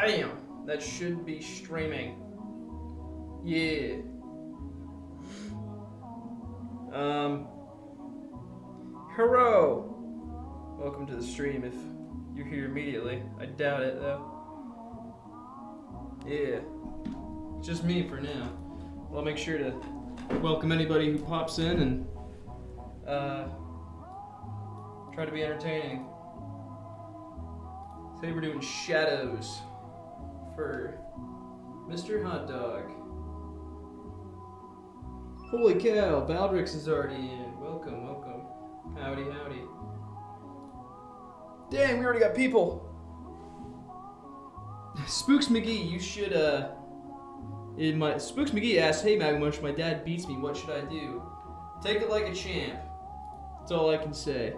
Bam! That should be streaming. Yeah. Hello. Welcome to the stream if you're here immediately. I doubt it though. Yeah. It's just me for now. Well, I'll make sure to welcome anybody who pops in and try to be entertaining. Today we're doing shadows for Mr. Hot Dog. Holy cow, Baldrix is already in. Welcome, welcome. Howdy, howdy. Damn, we already got people. Spooks McGee, you should Spooks McGee asked, "Hey Magmunch, my dad beats me. What should I do?" Take it like a champ. That's all I can say.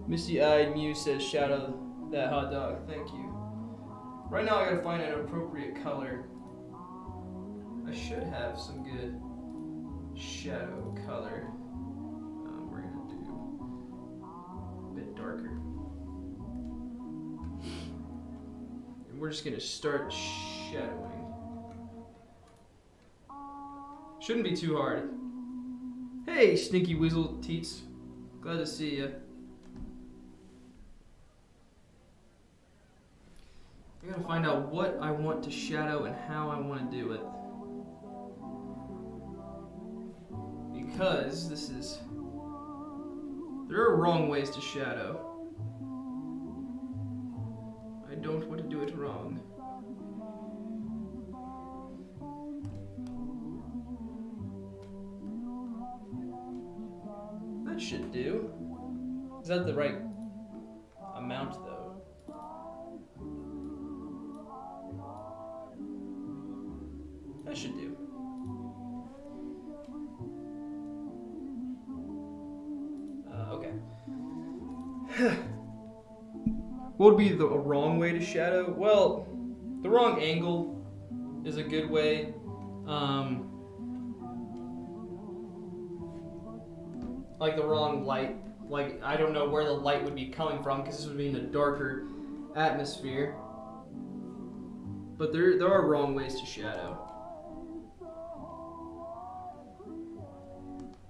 Misty-eyed Muse says, "Shout out that hot dog." Thank you. Right now, I gotta find an appropriate color. I should have some good shadow color. We're gonna do a bit darker. And we're just gonna start shadowing. Shouldn't be too hard. Hey, Stinky Weasel Teats. Glad to see ya. I gotta find out what I want to shadow and how I want to do it. Because there are wrong ways to shadow. I don't want to do it wrong. That should do. Is that the right amount though? That should do. Okay. What would be the wrong way to shadow? Well, the wrong angle is a good way. Like the wrong light. Like, I don't know where the light would be coming from because this would be in a darker atmosphere. But there are wrong ways to shadow.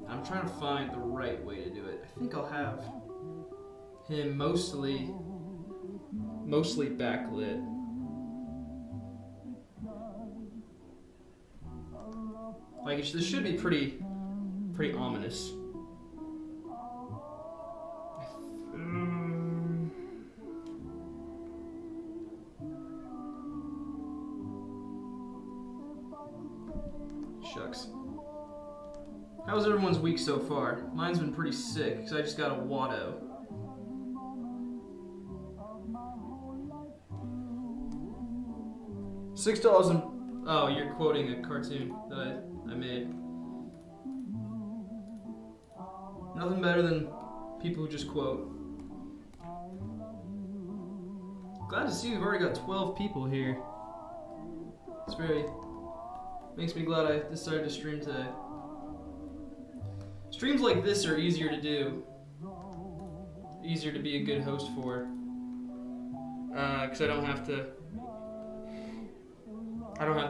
I'm trying to find the right way to do it. I think I'll have him mostly backlit. Like, this should be pretty ominous. Shucks. How's everyone's week so far? Mine's been pretty sick, because I just got a Watto. $6 and... Oh, you're quoting a cartoon that I made. Nothing better than people who just quote. Glad to see we've already got 12 people here. It's makes me glad I decided to stream today. Streams like this are easier to do. Easier to be a good host for. Because I don't have to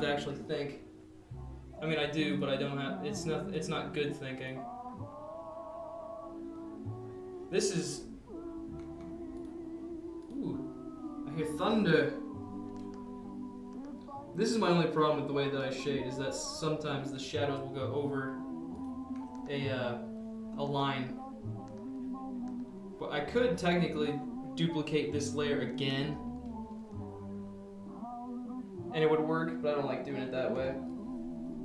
actually think. I mean, I do, but I don't have. It's not good thinking. This is. Ooh, I hear thunder. This is my only problem with the way that I shade, is that sometimes the shadows will go over a line. But I could technically duplicate this layer again, and it would work, but I don't like doing it that way.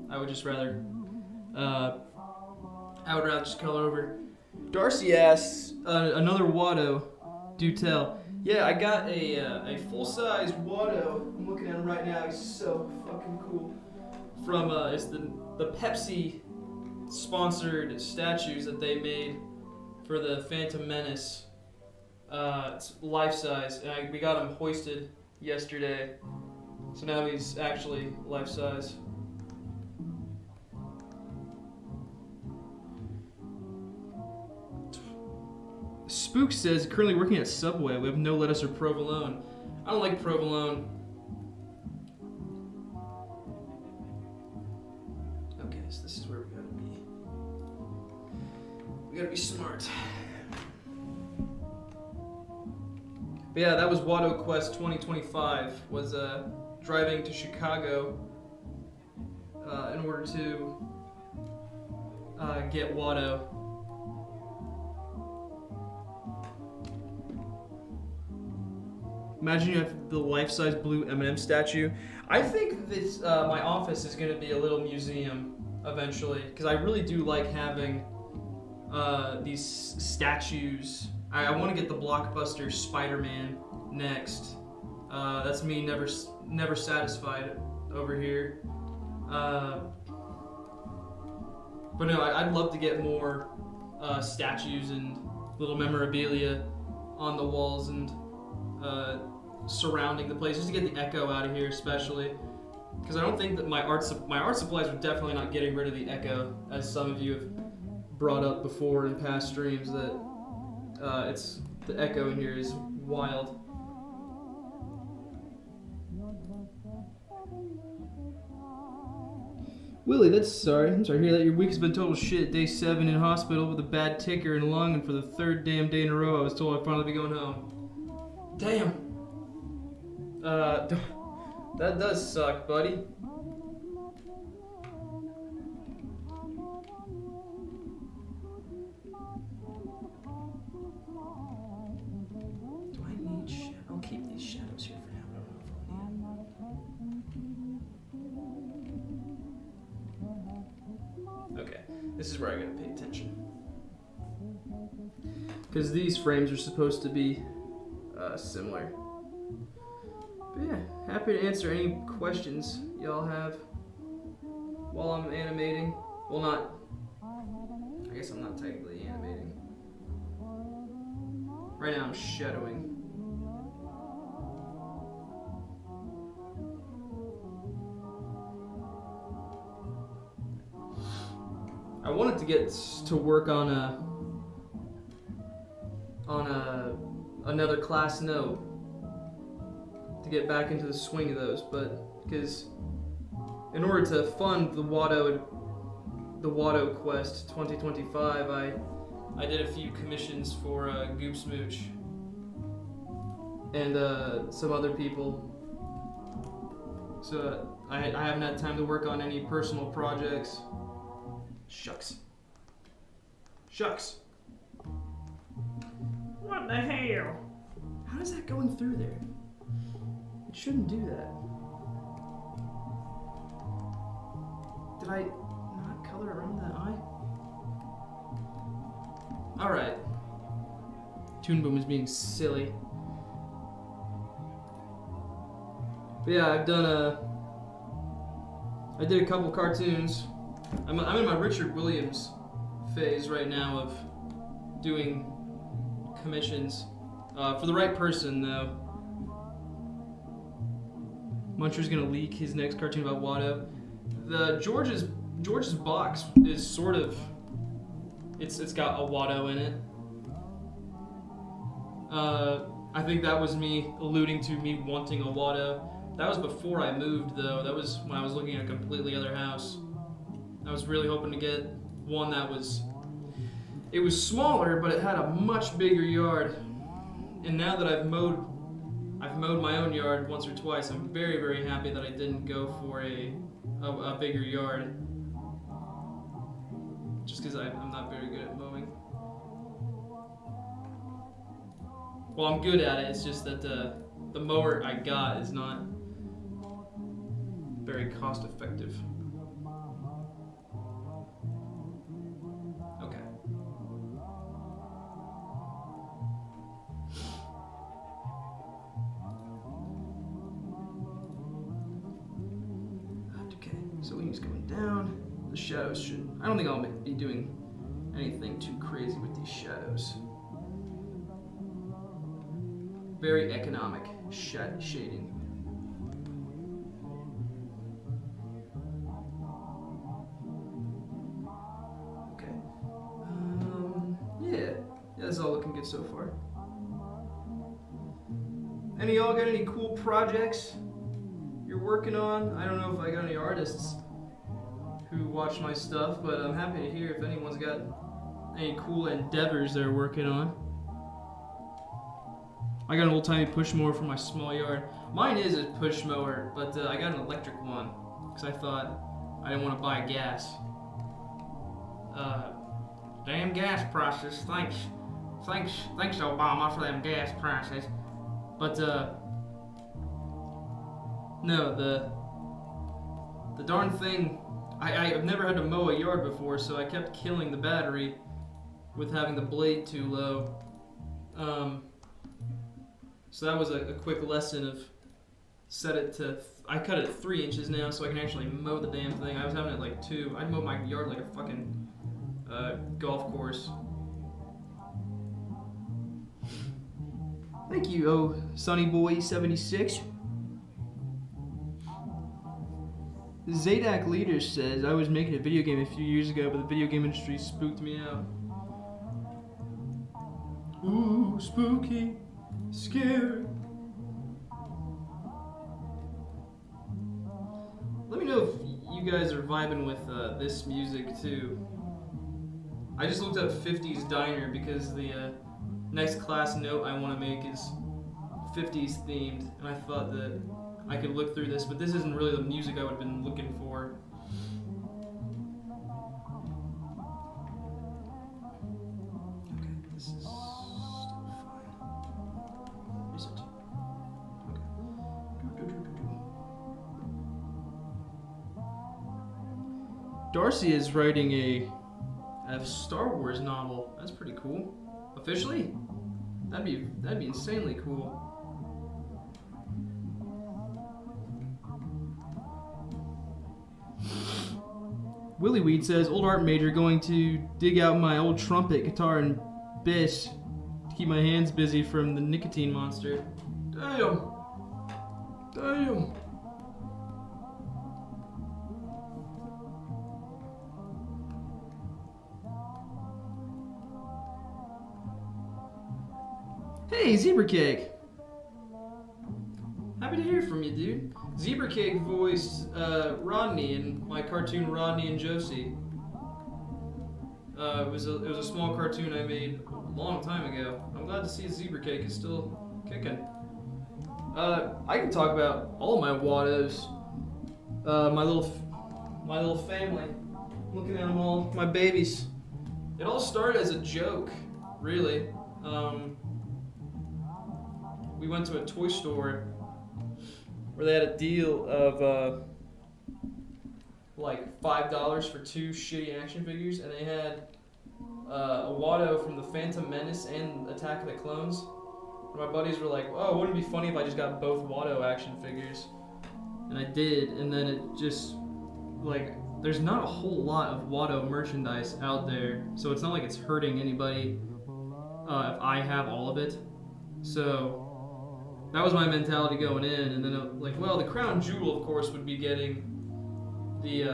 I would just rather, just color over. Darcy asks, another Watto, do tell. Yeah, I got a full-size Watto. I'm looking at him right now. He's so fucking cool. From it's the Pepsi sponsored statues that they made for the Phantom Menace. It's life-size, and we got him hoisted yesterday. So now he's actually life-size. Spook says, currently working at Subway. We have no lettuce or provolone. I don't like provolone. Yes, this is where we gotta be. We gotta be smart. But yeah, that was Watto Quest 2025. Was driving to Chicago in order to get Watto. Imagine you have the life-size blue M&M statue. I think this my office is going to be a little museum eventually, because I really do like having these statues. I want to get the blockbuster Spider-Man next. That's me never satisfied over here. But no, I'd love to get more statues and little memorabilia on the walls and surrounding the place, just to get the echo out of here, especially because I don't think that my art supplies are definitely not getting rid of the echo, as some of you have brought up before in past streams, that it's the echo in here is wild. Willie, I'm sorry to hear that your week has been total shit. Day 7 in hospital with a bad ticker and lung, and for the 3rd damn day in a row I was told I'd finally be going home. Damn. That does suck, buddy. Do I need shadow? I'll keep these shadows here for now. I don't know if I'll need them. Okay, this is where I gotta pay attention. Because these frames are supposed to be similar. But yeah, happy to answer any questions y'all have while I'm animating. Well, not. I guess I'm not technically animating. Right now I'm shadowing. I wanted to get to work on another class note to get back into the swing of those, but because in order to fund the Watto Quest 2025, I did a few commissions for Goop Smooch and some other people. So I haven't had time to work on any personal projects. Shucks. What the hell? How is that going through there? It shouldn't do that. Did I not color around that eye? Alright. Toon Boom is being silly. But yeah, I did a couple cartoons. I'm in my Richard Williams phase right now of doing commissions. For the right person, though. Muncher's gonna leak his next cartoon about Watto. The George's box is sort of, it's got a Watto in it. I think that was me alluding to me wanting a Watto. That was before I moved, though. That was when I was looking at a completely other house. I was really hoping to get one that was, it was smaller, but it had a much bigger yard. And now that I've mowed my own yard once or twice, I'm very, very happy that I didn't go for a bigger yard. Just because I'm not very good at mowing. Well, I'm good at it, it's just that the mower I got is not very cost effective. So when he's going down, the shadows should, I don't think I'll be doing anything too crazy with these shadows. Very economic shading. Okay. Yeah, that's all looking good so far. Any of y'all got any cool projects you're working on? I don't know if I got any artists who watch my stuff, but I'm happy to hear if anyone's got any cool endeavors they're working on. I got an old-timey push mower for my small yard. Mine is a push mower, but I got an electric one because I thought I didn't want to buy gas. Damn gas prices. Thanks, Obama, for them gas prices. But no, the darn thing. I've never had to mow a yard before, so I kept killing the battery with having the blade too low. So that was a quick lesson of set it to. I cut it at 3 inches now, so I can actually mow the damn thing. I was having it like 2. I'd mow my yard like a fucking golf course. Thank you, oh Sunny Boy 76. Zadak Leader says, I was making a video game a few years ago, but the video game industry spooked me out. Ooh, spooky, scary. Let me know if you guys are vibing with this music too. I just looked up 50s Diner because the next class note I want to make is 50s themed, and I thought that I could look through this, but this isn't really the music I would have been looking for. Okay, this is still fine. Is it? Okay. Darcy is writing a Star Wars novel. That's pretty cool. Officially? That'd be insanely cool. Willie Weed says, old art major, going to dig out my old trumpet, guitar, and bass to keep my hands busy from the nicotine monster. Damn. Damn. Hey, Zebra Cake. Happy to hear from you, dude. Zebra Cake voiced Rodney in my cartoon Rodney and Josie. It was a small cartoon I made a long time ago. I'm glad to see Zebra Cake is still kicking. I can talk about all of my Wattos. My little family. Looking at them all, my babies. It all started as a joke, really. We went to a toy store where they had a deal of like $5 for 2 shitty action figures, and they had a Watto from the Phantom Menace and Attack of the Clones. And my buddies were like, "Oh, wouldn't it be funny if I just got both Watto action figures?" And I did, and then it just like there's not a whole lot of Watto merchandise out there, so it's not like it's hurting anybody if I have all of it. So that was my mentality going in, and then like, well, the crown jewel, of course, would be getting the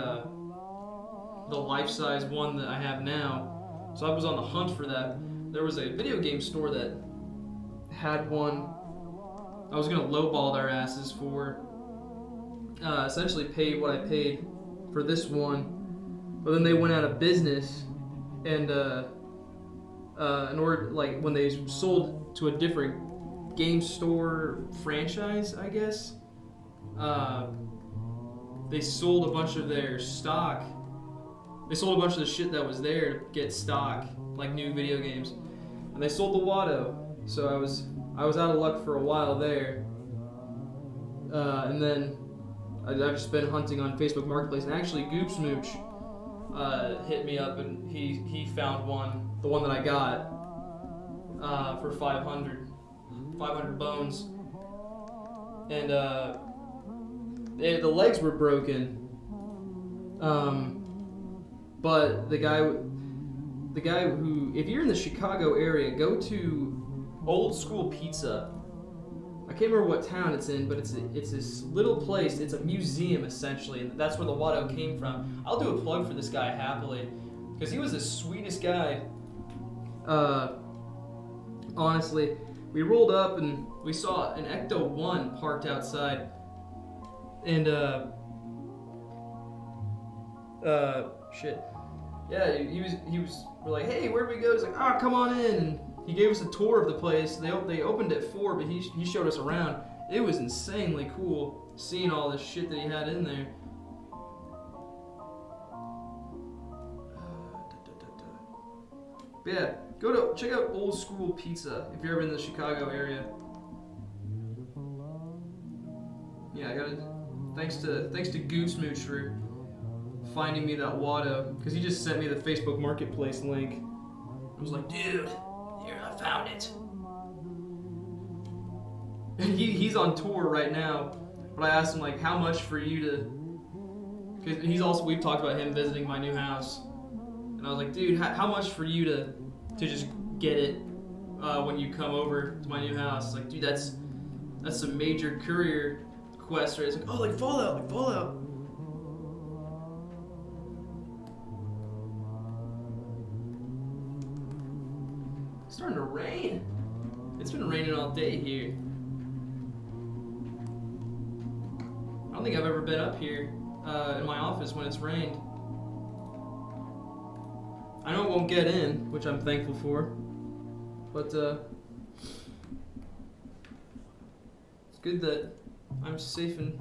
life-size one that I have now. So I was on the hunt for that. There was a video game store that had one. I was gonna lowball their asses for, essentially pay what I paid for this one, but then they went out of business, and in order, like, when they sold to a different game store franchise, I guess, they sold a bunch of their stock. They sold a bunch of the shit that was there to get stock, like new video games, and they sold the Watto. So I was out of luck for a while there, and then I've just been hunting on Facebook Marketplace, and actually Goop Smooch hit me up, and he found one, the one that I got, for 500 bones, and the legs were broken, but the guy who, if you're in the Chicago area, go to Old School Pizza. I can't remember what town it's in, but it's this little place. It's a museum essentially, and that's where the Watto came from. I'll do a plug for this guy happily, because he was the sweetest guy. Honestly, we rolled up and we saw an Ecto 1 parked outside, and Shit. Yeah, we're like, hey, where'd we go? He's like, come on in. And he gave us a tour of the place. They opened at 4, but he showed us around. It was insanely cool seeing all this shit that he had in there. But yeah, check out Old School Pizza if you're ever in the Chicago area. Yeah, I gotta thanks to Goosmooch for finding me that Watto, because he just sent me the Facebook Marketplace link. I was like, dude, here, I found it. And he's on tour right now, but I asked him, like, how much for you to, because we've talked about him visiting my new house, and I was like, dude, how much for you to just get it when you come over to my new house? It's like, dude, that's some major courier quest, right? It's like, oh, like Fallout. It's starting to rain. It's been raining all day here. I don't think I've ever been up here in my office when it's rained. I know it won't get in, which I'm thankful for, but it's good that I'm safe and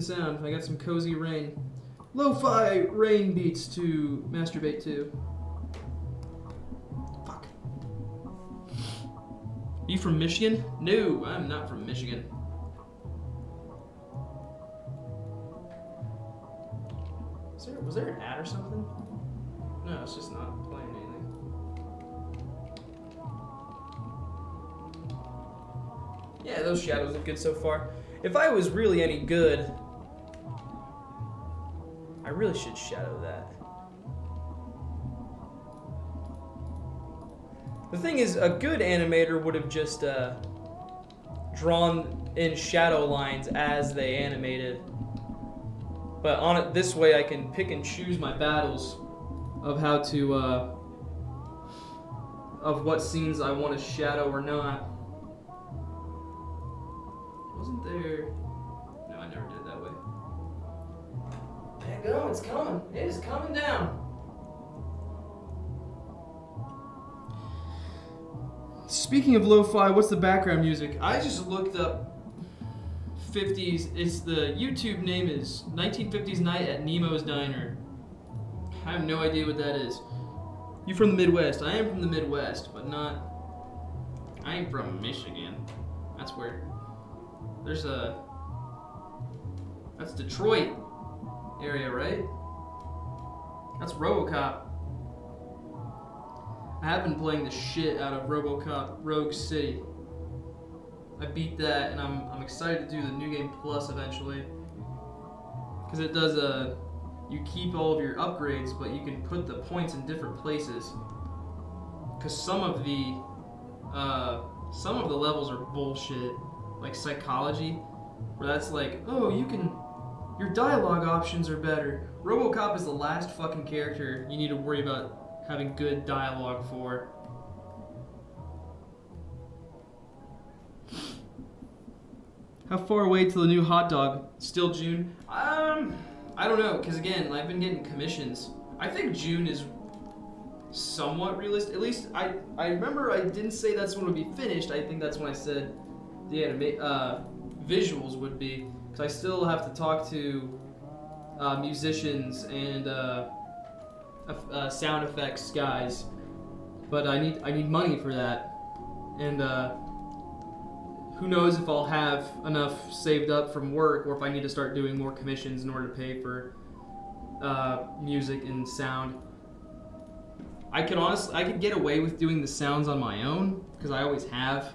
sound. I got some cozy rain. Lo-fi rain beats to masturbate to. Fuck. Are you from Michigan? No, I'm not from Michigan. Was there an ad or something? No, it's just not playing anything. Yeah, those shadows look good so far. If I was really any good, I really should shadow that. The thing is, a good animator would have just drawn in shadow lines as they animated. But on it this way, I can pick and choose my battles of how to, of what scenes I want to shadow or not. Wasn't there? No, I never did it that way. There you go, it's coming. It is coming down. Speaking of lo-fi, what's the background music? I just looked up 50s. It's the YouTube name is 1950s Night at Nemo's Diner. I have no idea what that is. You from the Midwest? I am from the Midwest, but not. I ain't from Michigan. That's where. That's Detroit area, right? That's RoboCop. I have been playing the shit out of RoboCop Rogue City. I beat that, and I'm excited to do the New Game Plus eventually, because it does you keep all of your upgrades, but you can put the points in different places. Because some of the levels are bullshit, like psychology, where that's like, oh, your dialogue options are better. RoboCop is the last fucking character you need to worry about having good dialogue for. How far away till the new hot dog? Still June? I don't know, because again, I've been getting commissions. I think June is somewhat realistic. At least I remember I didn't say that's when it would be finished. I think that's when I said the visuals would be, because I still have to talk to musicians and sound effects guys. But I need money for that, and who knows if I'll have enough saved up from work, or if I need to start doing more commissions in order to pay for music and sound. I could get away with doing the sounds on my own, because I always have.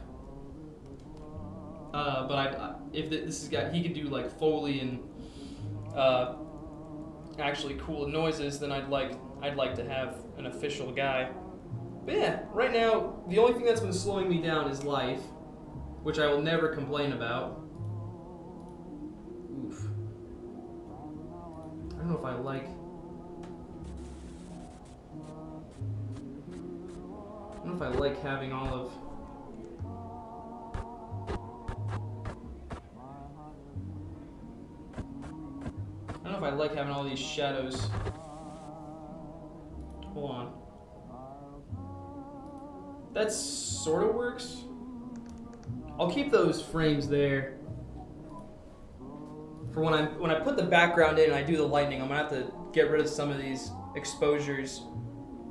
But this guy, he could do like Foley and actually cool noises, then I'd like to have an official guy. But yeah, right now the only thing that's been slowing me down is life, which I will never complain about. Oof. I don't know if I like. I don't know if I like having all of. I don't know if I like having all these shadows. Hold on. That sort of works. I'll keep those frames there. For when I put the background in and I do the lightning, I'm gonna have to get rid of some of these exposures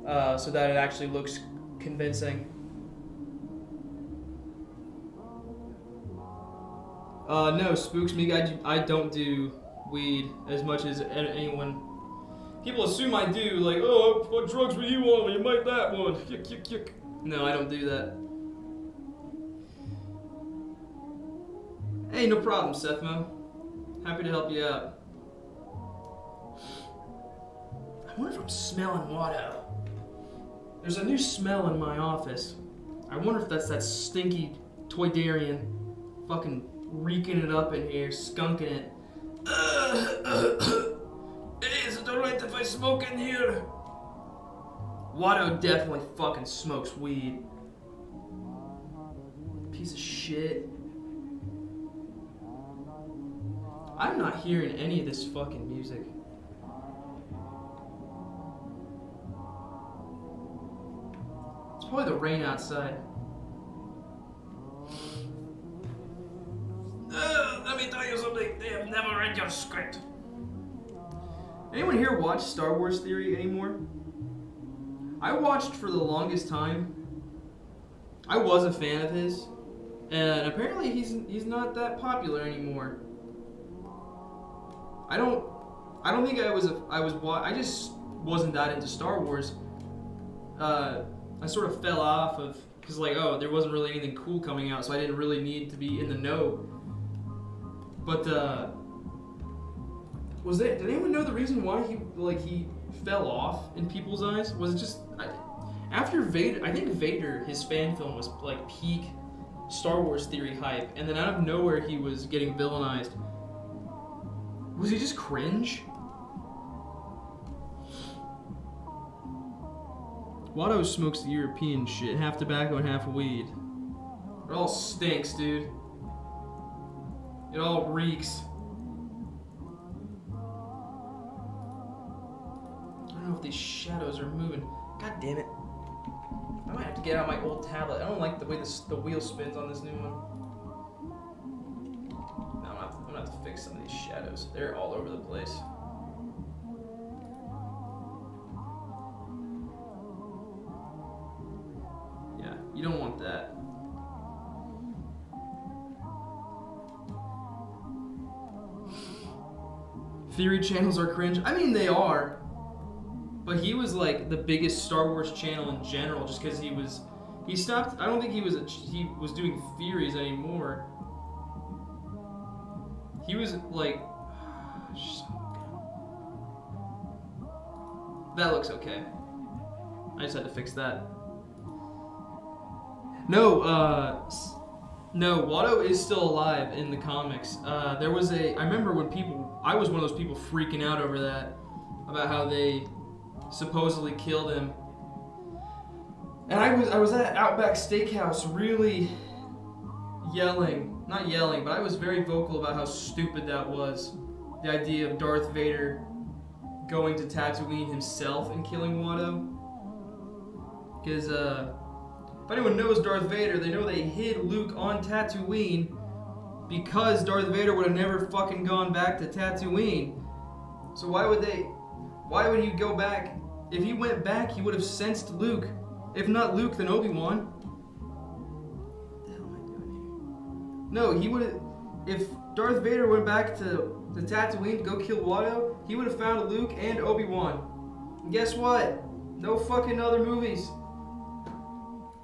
so that it actually looks convincing. No, Spooks me. I don't do weed as much as anyone. People assume I do, like, oh, what drugs were you on when you made that one? Yuck, yuck, yuck. No, I don't do that. Hey, no problem, Sethmo. Happy to help you out. I wonder if I'm smelling Watto. There's a new smell in my office. I wonder if that's that stinky Toydarian fucking reeking it up in here, skunking it. Hey, is it alright if I smoke in here? Watto definitely fucking smokes weed. Piece of shit. I'm not hearing any of this fucking music. It's probably the rain outside. Let me tell you something. They have never read your script. Anyone here watch Star Wars Theory anymore? I watched for the longest time. I was a fan of his, and apparently he's not that popular anymore. I don't think I just wasn't that into Star Wars. I sort of fell off of, because like, oh, there wasn't really anything cool coming out, so I didn't really need to be in the know. But did anyone know the reason why he fell off in people's eyes? Was it just after Vader? I think Vader, his fan film was like peak Star Wars Theory hype, and then out of nowhere he was getting villainized. Was he just cringe? Watto smokes the European shit, half tobacco and half weed. It all stinks, dude. It all reeks. I don't know if these shadows are moving. God damn it. I might have to get out my old tablet. I don't like the way the wheel spins on this new one. No, I'm gonna have to fix some of these shadows. They're all over the place. Yeah, you don't want that. Theory channels are cringe. I mean, they are. But he was like the biggest Star Wars channel in general, just because he stopped. I don't think he was doing theories anymore. He was like, that looks okay. I just had to fix that. No, Watto is still alive in the comics. I remember when I was one of those people freaking out over that, about how they supposedly killed him. And I was at Outback Steakhouse really not yelling, but I was very vocal about how stupid that was. The idea of Darth Vader going to Tatooine himself and killing Watto. Because, if anyone knows Darth Vader, they know they hid Luke on Tatooine because Darth Vader would have never fucking gone back to Tatooine. So why would he go back? If he went back, he would have sensed Luke. If not Luke, then Obi-Wan. What the hell am I doing here? No, he would have, if Darth Vader went back to Tatooine to go kill Watto, he would have found Luke and Obi-Wan. And guess what? No fucking other movies.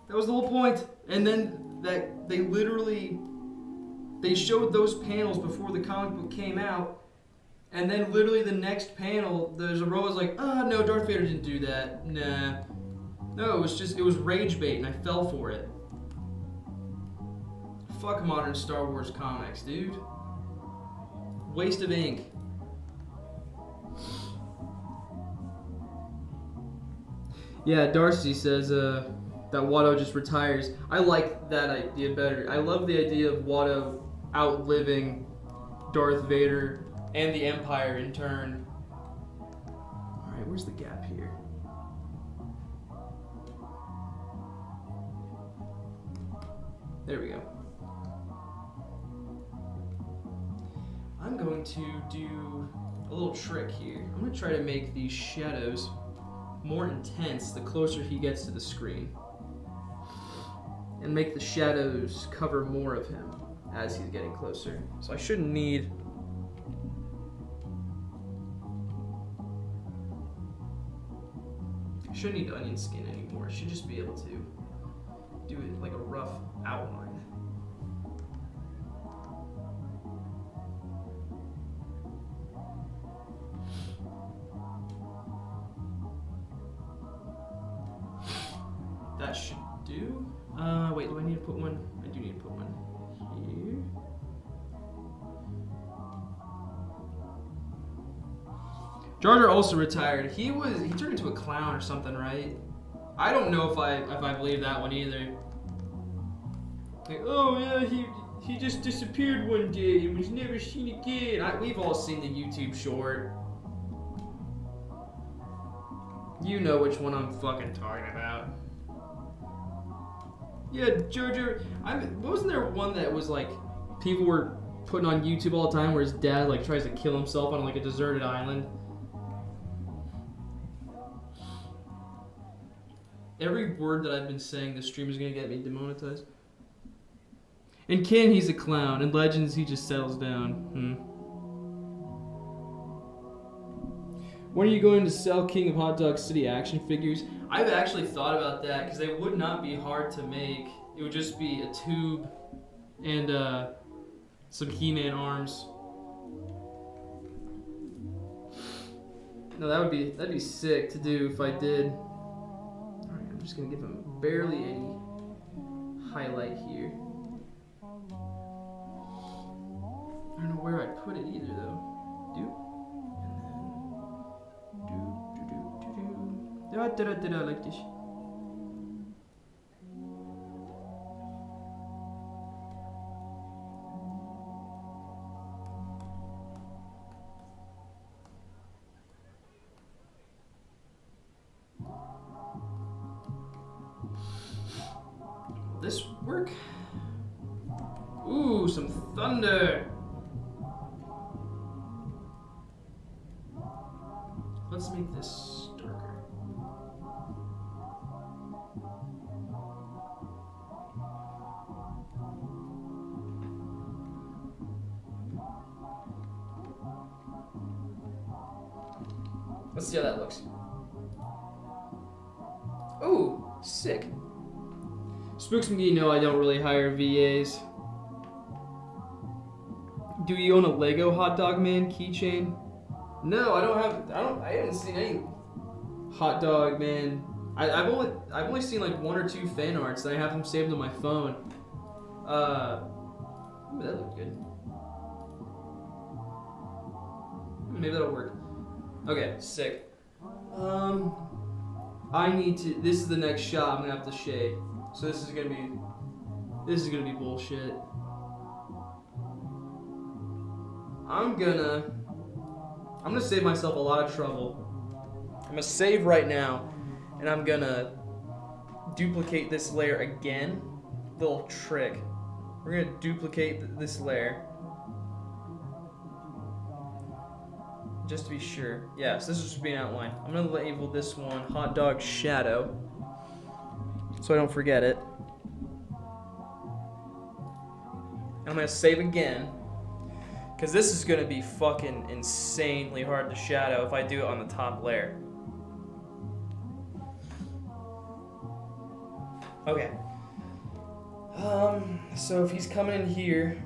That was the whole point. And then they showed those panels before the comic book came out. And then literally the next panel, there's a robot's like, no, Darth Vader didn't do that. Nah. No, it was rage bait and I fell for it. Fuck modern Star Wars comics, dude. Waste of ink. Yeah, Darcy says, that Watto just retires. I like that idea better. I love the idea of Watto outliving Darth Vader and the Empire in turn. All right, where's the gap here? There we go. I'm going to do a little trick here. I'm going to try to make these shadows more intense the closer he gets to the screen. And make the shadows cover more of him as he's getting closer. So I shouldn't need... onion skin anymore. I should just be able to do it like a rough outline. That should do. Wait, do I need to put one? I do need to put one here. Jar Jar also retired. He turned into a clown or something, right? I don't know if I believe that one either. Like, oh yeah, he just disappeared one day and was never seen again. We've all seen the YouTube short. You know which one I'm fucking talking about. Yeah, Jar Jar. Wasn't there one that was like people were putting on YouTube all the time where his dad like tries to kill himself on like a deserted island? Every word that I've been saying this stream is gonna get me demonetized. In Ken, he's a clown. In Legends, he just settles down. When are you going to sell King of Hot Dog City action figures? I've actually thought about that because they would not be hard to make. It would just be a tube and some He-Man arms. No, that'd be sick to do if I did. All right, I'm just gonna give him barely any highlight here. I don't know where I put it either though. Like this. Will this work? Ooh, some thunder. Let's make this darker. Let's see how that looks. Ooh, sick. Spooks McGee, no, I don't really hire VAs. Do you own a Lego Hot Dog Man keychain? No, I haven't seen any Hot Dog Man. I've only seen like one or two fan arts and I have them saved on my phone. Ooh, that looked good. Maybe that'll work. Okay, sick. I need to. This is the next shot I'm gonna have to shade. So this is gonna be bullshit. I'm gonna save myself a lot of trouble. I'm gonna save right now, and I'm gonna duplicate this layer again. Little trick. We're gonna duplicate this layer. Just to be sure. Yes, this is just be an outline. I'm gonna label this one Hot Dog Shadow, so I don't forget it. And I'm gonna save again, because this is gonna be fucking insanely hard to shadow if I do it on the top layer. Okay. So if he's coming in here,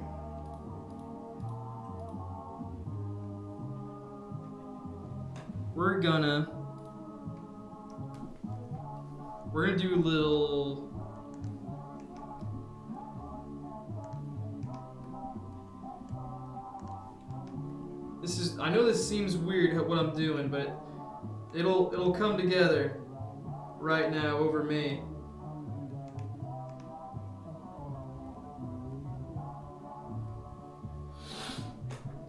we're gonna do a little. I know this seems weird what I'm doing, but it'll come together right now over me.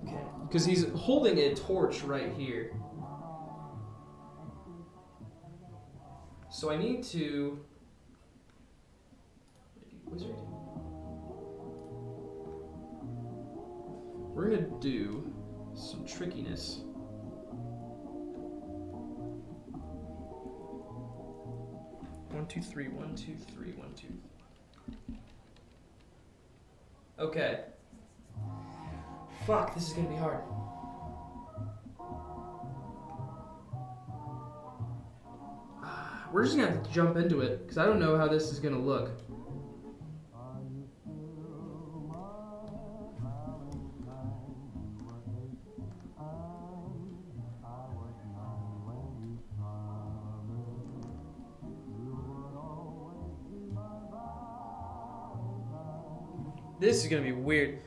Okay, Because he's holding a torch right here. So I need to... Wizard. We're gonna do some trickiness. One, two, three, 1, 2, 3, 1, 2. Okay. Fuck, this is gonna be hard. We're just gonna have to jump into it, because I don't know how this is gonna look. This is gonna be weird.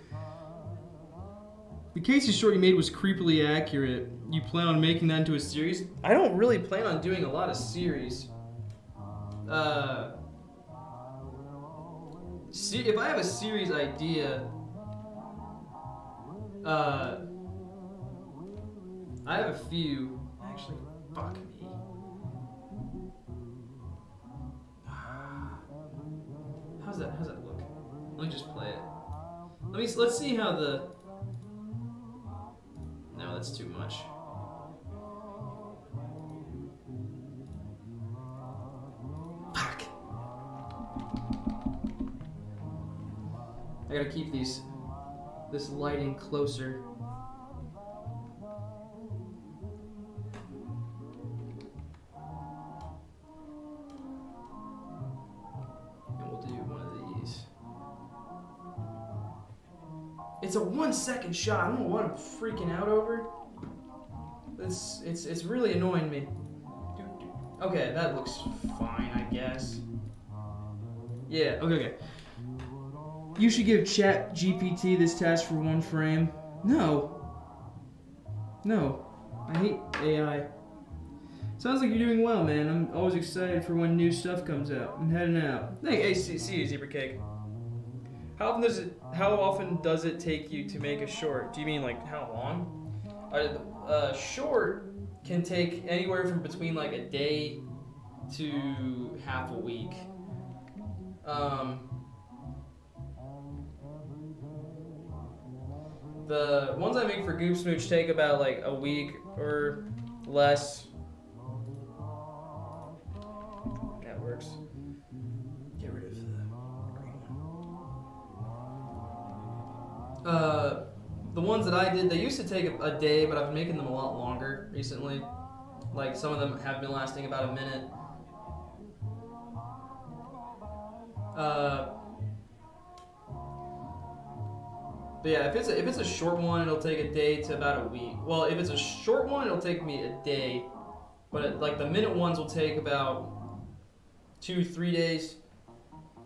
The case you short you made was creepily accurate. You plan on making that into a series? I don't really plan on doing a lot of series. See, if I have a series idea, I have a few. Actually, fuck me. How's that look? Let me just play it. Let's see how the... No, that's too much. Fuck. I gotta keep this lighting closer. And we'll do one of these. It's a 1 second shot. I don't know what I'm freaking out over. It's really annoying me. Okay, that looks fine, I guess. Yeah, okay. You should give ChatGPT this task for 1 frame. No, I hate AI. Sounds like you're doing well, man. I'm always excited for when new stuff comes out. I'm heading out. Hey, see you, Zebra Cake. How often does it take you to make a short? Do you mean like how long? A short can take anywhere from between like a day to half a week. The ones I make for Goop Smooch take about like a week or less. That works. Get rid of the green one. The ones that I did, they used to take a day, but I've been making them a lot longer recently. Like some of them have been lasting about a minute. But yeah, if it's a short one, it'll take a day to about a week. Well, if it's a short one, it'll take me a day. But like the minute ones will take about 2-3 days,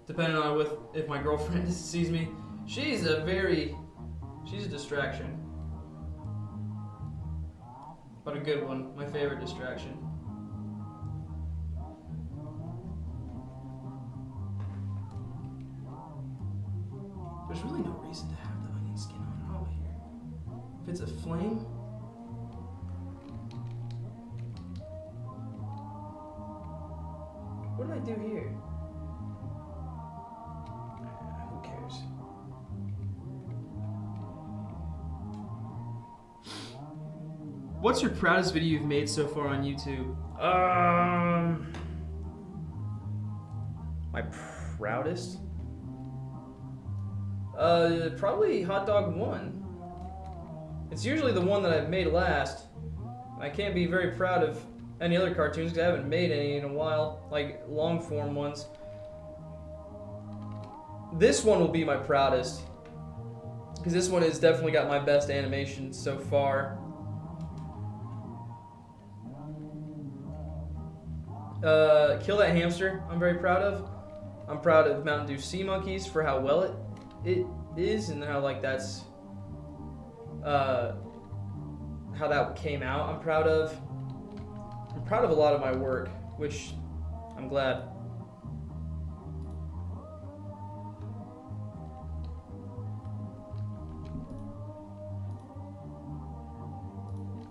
depending on if my girlfriend sees me. She's a distraction. But a good one, my favorite distraction. There's really no reason to have the onion skin on over here. If it's a flame. What did I do here? Who cares? What's your proudest video you've made so far on YouTube? My proudest? Probably HOTDOG 1. It's usually the one that I've made last. I can't be very proud of any other cartoons because I haven't made any in a while, like long form ones. This one will be my proudest because this one has definitely got my best animation so far. Kill That Hamster, I'm very proud of. I'm proud of Mountain Dew Sea Monkeys for how well it is and how like that's how that came out. I'm proud of a lot of my work, which I'm glad.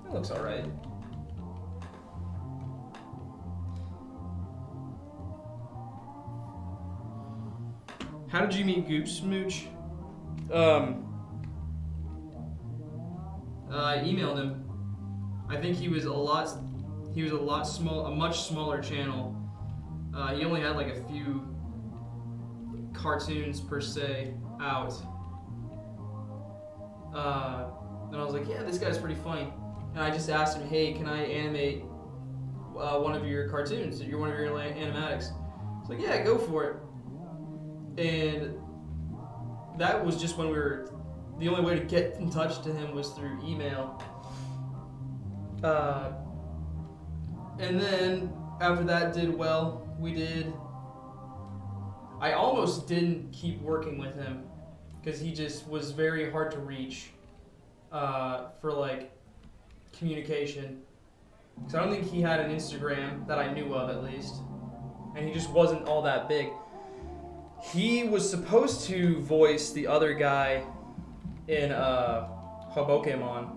That looks alright. How did you meet Goop Smooch? I emailed him. I think he was a much smaller channel. He only had like a few cartoons per se out. And I was like, yeah, this guy's pretty funny. And I just asked him, hey, can I animate one of your cartoons? You're one of your animatics. He's like, yeah, go for it. And that was just when the only way to get in touch to him was through email. And then after that did well, I almost didn't keep working with him because he just was very hard to reach for like communication. Because I don't think he had an Instagram that I knew of at least. And he just wasn't all that big. He was supposed to voice the other guy in Hobokemon,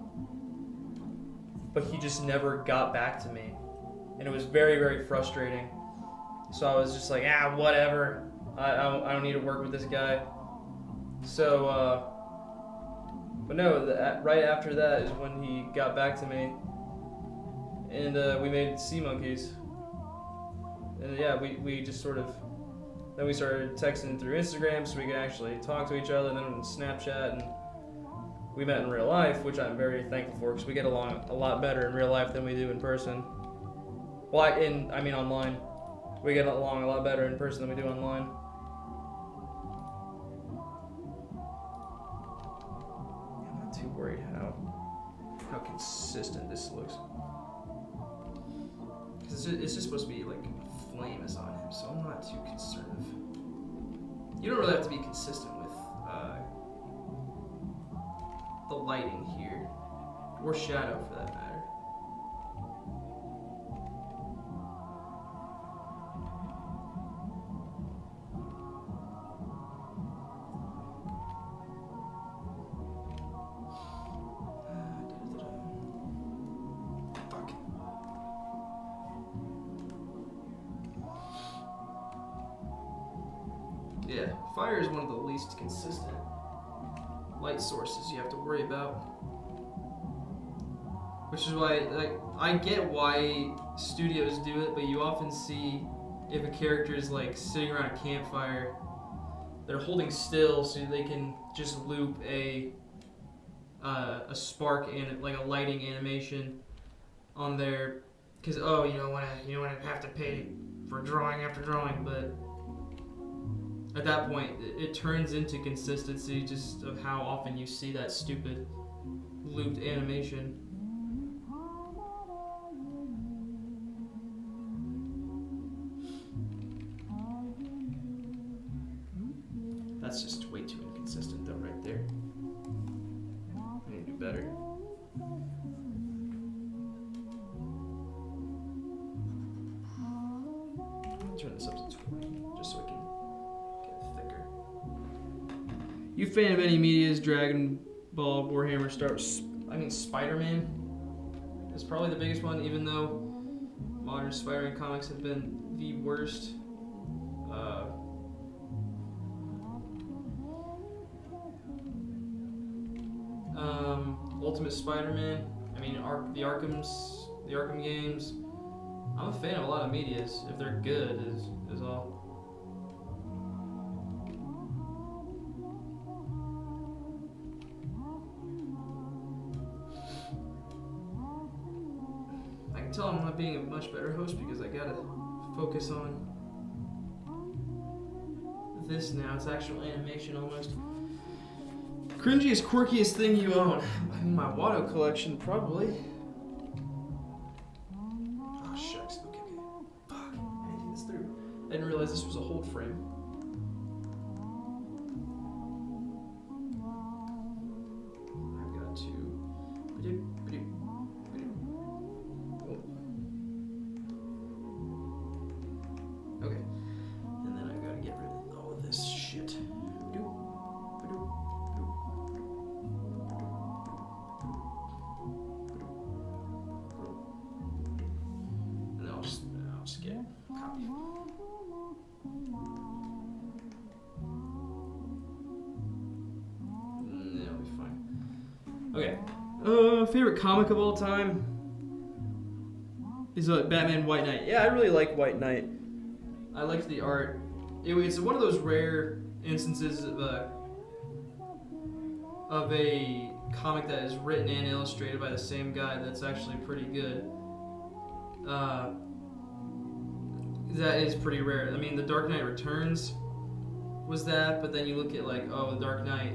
but he just never got back to me. And it was very, very frustrating. So I was just like, whatever. I don't need to work with this guy. So, but no, right after that is when he got back to me. And we made Sea Monkeys. And yeah, we just sort of, then we started texting through Instagram so we could actually talk to each other, and then on Snapchat, and we met in real life, which I'm very thankful for because we get along a lot better in real life than we do in person. Well, I mean online. We get along a lot better in person than we do online. I'm not too worried how consistent this looks. Because it's just supposed to be like a flame is on him, so I'm not too concerned. You don't really have to be consistent with the lighting here, or shadow for that matter. Yeah, fire is one of the least consistent light sources you have to worry about. Which is why, like, I get why studios do it, but you often see if a character is like sitting around a campfire, they're holding still so they can just loop a spark and like a lighting animation on there, because you don't want to have to pay for drawing after drawing, but at that point, it turns into consistency just of how often you see that stupid looped animation. That's just way too inconsistent though, right there. I need to do better. I'll turn this up to 20, just so I can thicker. You fan of any medias? Dragon Ball, Warhammer, Spider-Man is probably the biggest one, even though modern Spider-Man comics have been the worst. Ultimate Spider-Man, the Arkham games. I'm a fan of a lot of medias, if they're good, is all. I can tell I'm not being a much better host because I gotta focus on this now. It's actual animation almost. Cringiest, quirkiest thing you own? I mean, my Watto collection, probably. Oh, shucks. Okay. Fuck. I didn't think this through. I didn't realize this was a hold frame. I've got to... Okay. And then I've got to get rid of all of this shit. Okay. Favorite comic of all time is Batman White Knight. Yeah, I really like White Knight. I liked the art. It's one of those rare instances of a comic that is written and illustrated by the same guy that's actually pretty good. That is pretty rare. I mean, The Dark Knight Returns was that, but then you look at like, The Dark Knight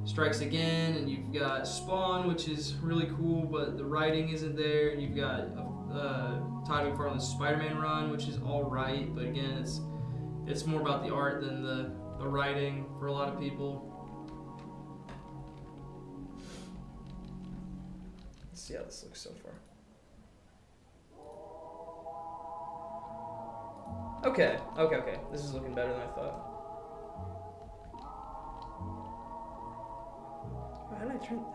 Strikes Again, and you've got Spawn, which is really cool, but the writing isn't there. And you've got Todd McFarlane's Spider-Man run, which is all right, but again, it's more about the art than the writing for a lot of people. Let's see how this looks so far. Okay. This is looking better than I thought. How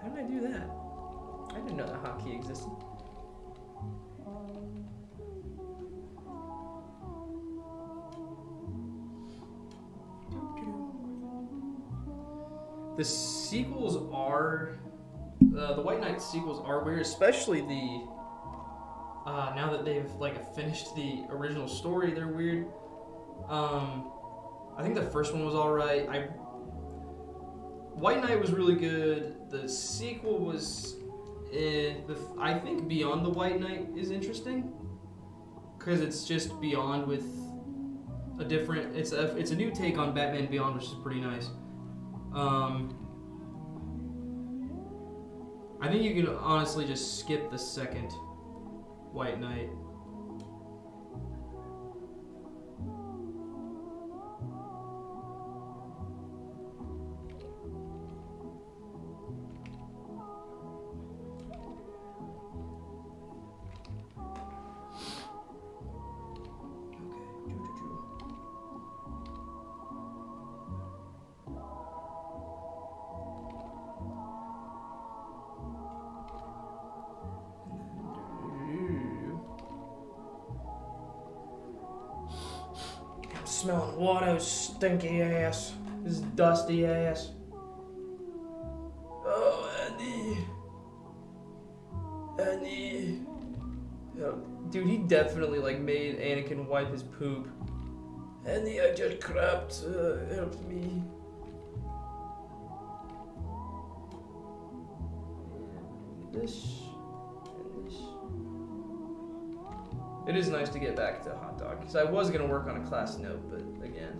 did I do that? I didn't know that hotkey existed. The sequels are the White Knight sequels are weird, especially the now that they've like finished the original story, they're weird. I think the first one was all right. White Knight was really good. The sequel was, I think Beyond the White Knight is interesting because it's just Beyond with a different. It's a new take on Batman Beyond, which is pretty nice. I think you can honestly just skip the second White Knight. Smelling Watto's stinky ass. His dusty ass. Oh, Andy. Oh, dude, he definitely like made Anakin wipe his poop. Andy, I just crapped. Help me. This. It is nice to get back to HOTDOG, because I was going to work on a class note, but again,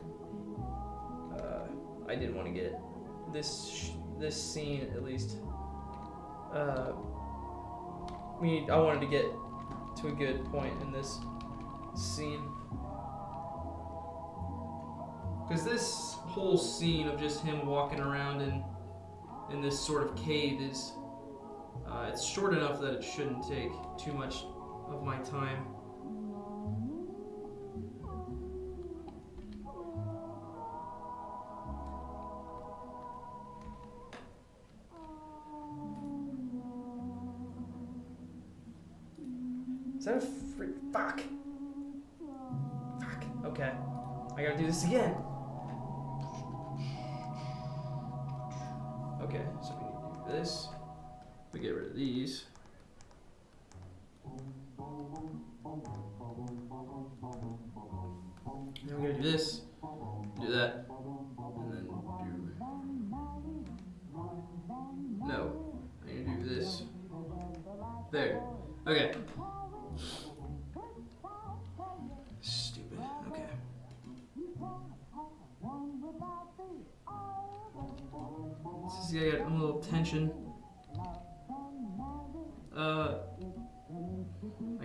I didn't want to get this scene, at least. I wanted to get to a good point in this scene. Because this whole scene of just him walking around in this sort of cave is, it's short enough that it shouldn't take too much of my time. Is that a freak? Fuck. Okay. I gotta do this again. Okay, so we need to do this. We get rid of these. Then we're gonna do this. Do that. And then do. No. I'm gonna do this. There. Okay. Stupid. Okay. This is got a little tension. I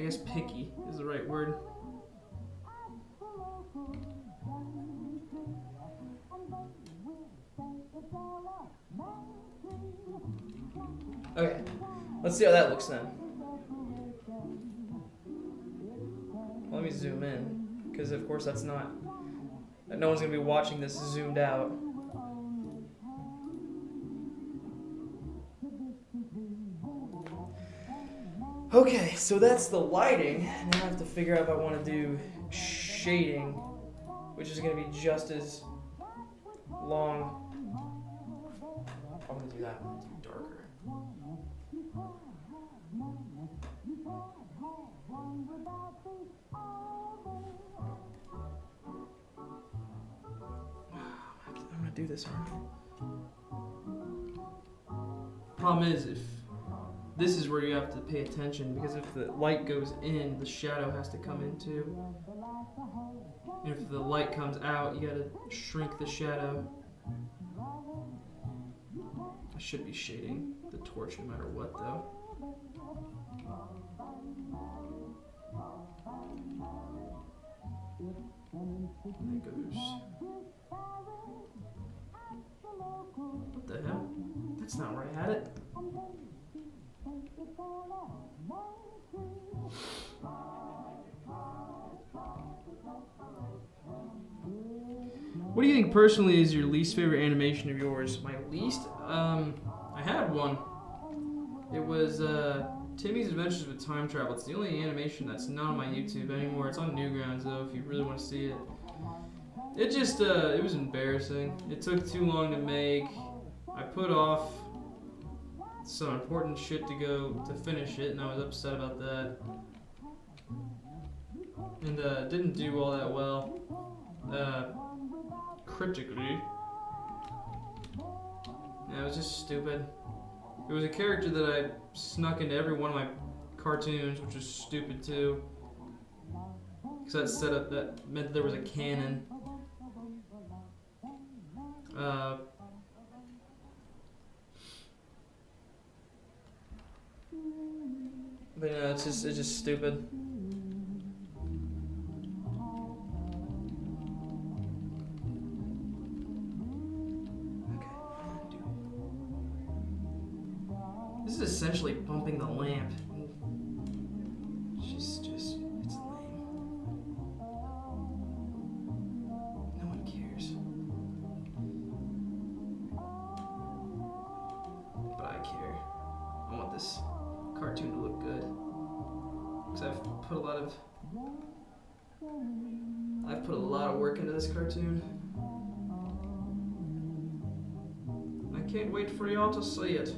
guess picky is the right word. Okay, let's see how that looks then. Let me zoom in, because of course no one's gonna be watching this zoomed out. Okay, so that's the lighting. Now I have to figure out if I want to do shading, which is going to be just as long. I'm going to do that one, do darker. I'm gonna do this, aren't I? Problem is, if this is where you have to pay attention, because if the light goes in, the shadow has to come in too. And if the light comes out, you gotta shrink the shadow. I should be shading the torch no matter what, though. And there goes. What the hell? That's not where I had it. What do you think personally is your least favorite animation of yours? My least? I had one. It was Timmy's Adventures with Time Travel. It's the only animation that's not on my YouTube anymore. It's on Newgrounds though, if you really want to see it. It just, it was embarrassing. It took too long to make. I put off some important shit to finish it, and I was upset about that. And didn't do all that well. Critically. Yeah, it was just stupid. It was a character that I snuck into every one of my cartoons, which was stupid too. Because that setup, that meant there was a canon. But yeah, it's just stupid. This is essentially bumping the lamp. It's lame. No one cares. But I care. I want this cartoon to look good. Because I've put a lot of work into this cartoon. I can't wait for y'all to see it.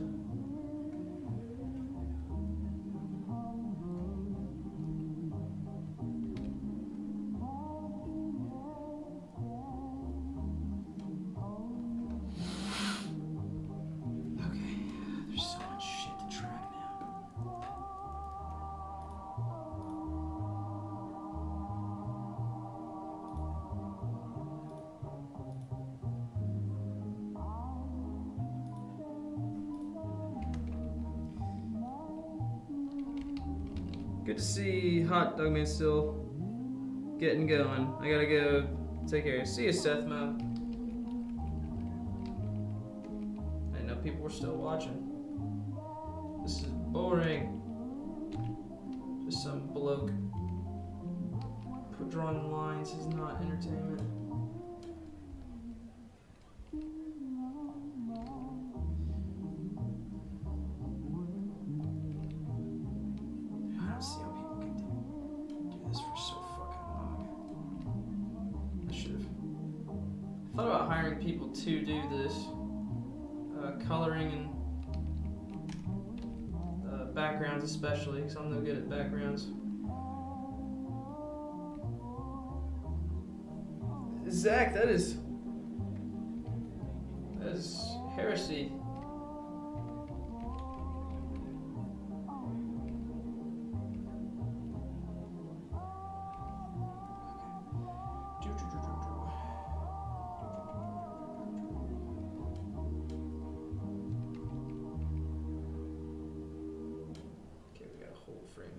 Good to see Hot Dog Man still getting going. I gotta go take care. See you, Seth Mo. I didn't know people were still watching. This is boring. Just some bloke drawing lines is not entertainment. I thought about hiring people to do this, coloring and backgrounds especially, because I'm no good at backgrounds. Zach, that is heresy.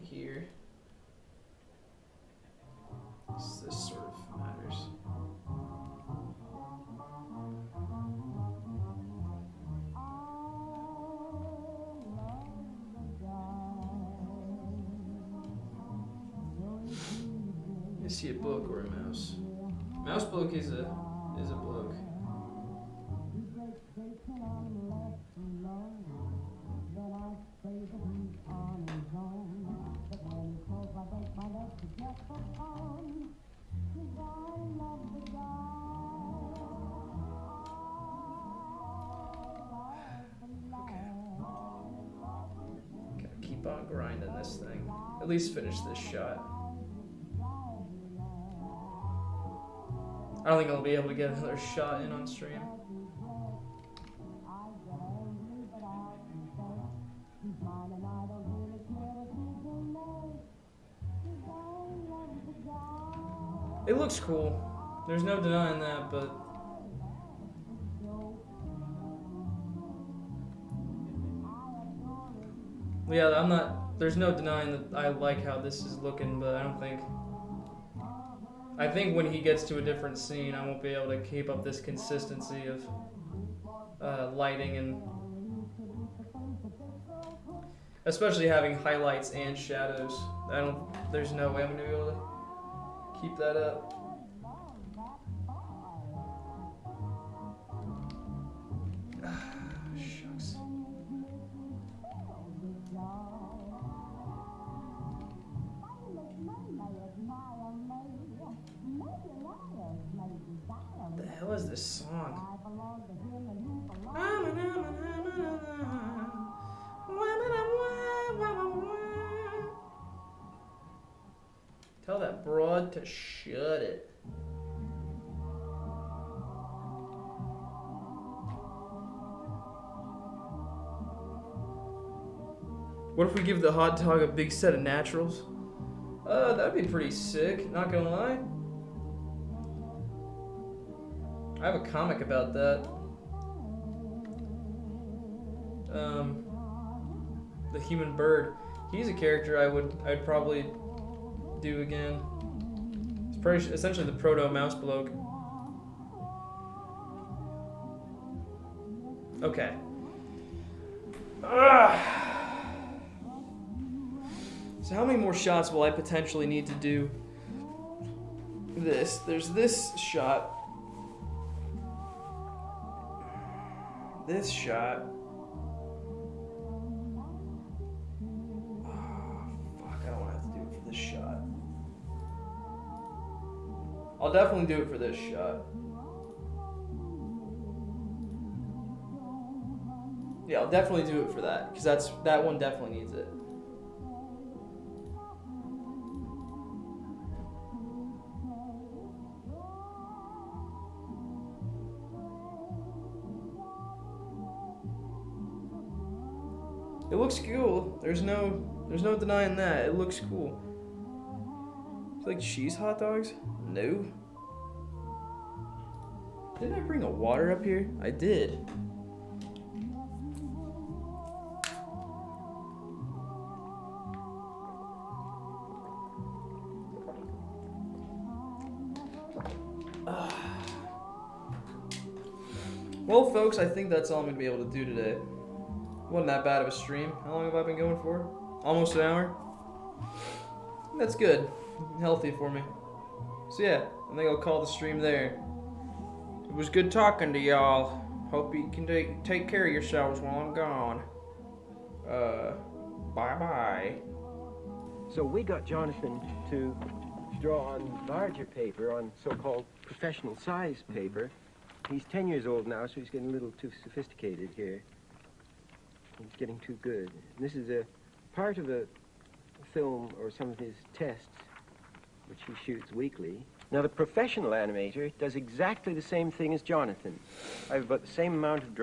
Here. This sort of matters. Is he a book or a mouse? Mouse bloke is a bloke. keep on grinding this thing. At least finish this shot. I don't think I'll be able to get another shot in on stream. It looks cool. There's no denying that, but yeah, there's no denying that I like how this is looking, but I think when he gets to a different scene, I won't be able to keep up this consistency of lighting, and especially having highlights and shadows. There's no way I'm gonna be able to keep that up. Shucks. What the hell is this song? Tell that broad to shut it. What if we give the hot dog a big set of naturals? That'd be pretty sick, not gonna lie. I have a comic about that. The human bird. He's a character I'd probably do again. It's pretty essentially the proto mouse bloke. Okay. So how many more shots will I potentially need to do this? There's this shot. This shot. Oh, fuck, I don't want to have to do it for this shot. I'll definitely do it for this shot. Yeah, I'll definitely do it for that, because that one definitely needs it. It looks cool. There's no denying that. It looks cool. It's like cheese hot dogs? No. Didn't I bring a water up here? I did. Well, folks, I think that's all I'm going to be able to do today. Wasn't that bad of a stream. How long have I been going for? Almost an hour? That's good. Healthy for me. So yeah, I think I'll call the stream there. It was good talking to y'all. Hope you can take care of yourselves while I'm gone. Bye-bye. So we got Jonathan to draw on larger paper, on so-called professional size paper. He's 10 years old now, so he's getting a little too sophisticated here. He's getting too good. And this is a part of a film or some of his tests, which he shoots weekly. Now, the professional animator does exactly the same thing as Jonathan. I have about the same amount of